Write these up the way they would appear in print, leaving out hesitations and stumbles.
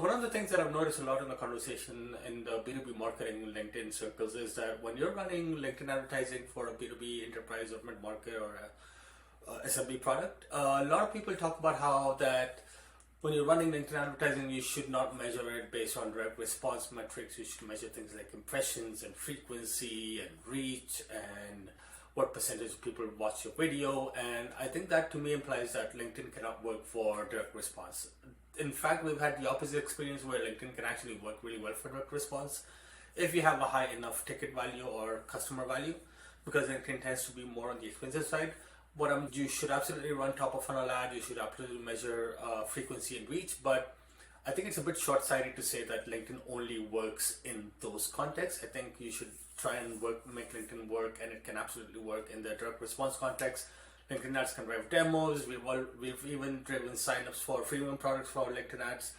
one of the things that I've noticed a lot in the conversation in the B2B marketing LinkedIn circles is that when you're running LinkedIn advertising for a B2B enterprise or mid-market or a SMB product, a lot of people talk about how that when you're running LinkedIn advertising, you should not measure it based on direct response metrics. You should measure things like impressions and frequency and reach and what percentage of people watch your video. And I think that to me implies that LinkedIn cannot work for direct response. In fact, we've had the opposite experience where LinkedIn can actually work really well for direct response if you have a high enough ticket value or customer value, because LinkedIn tends to be more on the expensive side. You should absolutely run top of funnel ad, you should absolutely measure frequency and reach, but I think it's a bit short-sighted to say that LinkedIn only works in those contexts. I think you should try and make LinkedIn work, and it can absolutely work in the direct response context. LinkedIn ads can drive demos. We've even driven signups for freemium products for our LinkedIn ads.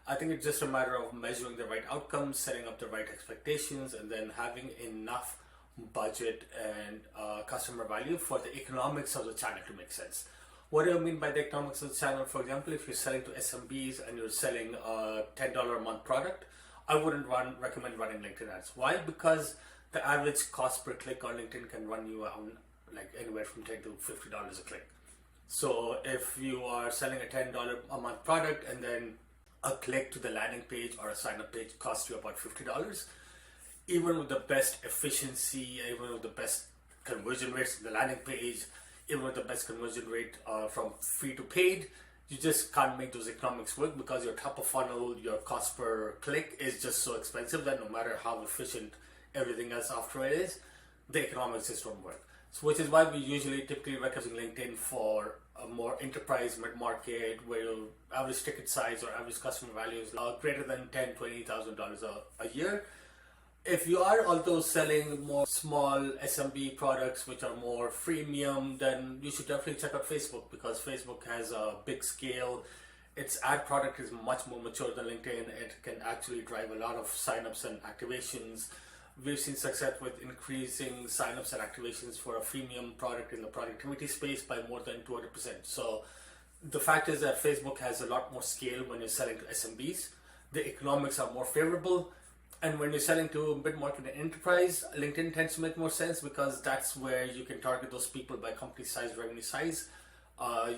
I think it's just a matter of measuring the right outcomes, setting up the right expectations, and then having enough budget and customer value for the economics of the channel to make sense. What do I mean by the economics of the channel? For example, if you're selling to SMBs and you're selling a $10 a month product, I wouldn't recommend running LinkedIn ads. Why? Because the average cost per click on LinkedIn can run you around like anywhere from $10 to $50 a click. So if you are selling a $10 a month product and then a click to the landing page or a sign up page costs you about $50, even with the best efficiency, even with the best conversion rates on the landing page, even with the best conversion rate from free to paid, you just can't make those economics work because your top of funnel, your cost per click is just so expensive that no matter how efficient everything else after it is, the economics just don't work. So which is why we typically recommend LinkedIn for a more enterprise mid-market where your average ticket size or average customer value is greater than $10,000, $20,000 a year. If you are also selling more small SMB products which are more freemium, then you should definitely check out Facebook, because Facebook has a big scale. Its ad product is much more mature than LinkedIn. It can actually drive a lot of signups and activations. We've seen success with increasing signups and activations for a freemium product in the productivity space by more than 200%. So the fact is that Facebook has a lot more scale when you're selling to SMBs. The economics are more favorable. And when you're selling to mid-market and enterprise, LinkedIn tends to make more sense because that's where you can target those people by company size, revenue size.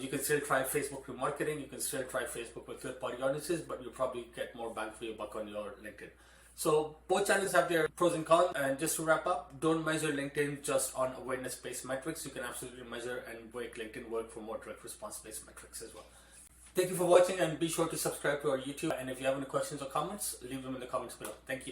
You can still try Facebook remarketing, you can still try Facebook with third-party audiences, but you'll probably get more bang for your buck on your LinkedIn. So both channels have their pros and cons. And just to wrap up, don't measure LinkedIn just on awareness-based metrics. You can absolutely measure and make LinkedIn work for more direct response-based metrics as well. Thank you for watching, and be sure to subscribe to our YouTube. And if you have any questions or comments, leave them in the comments below. Thank you.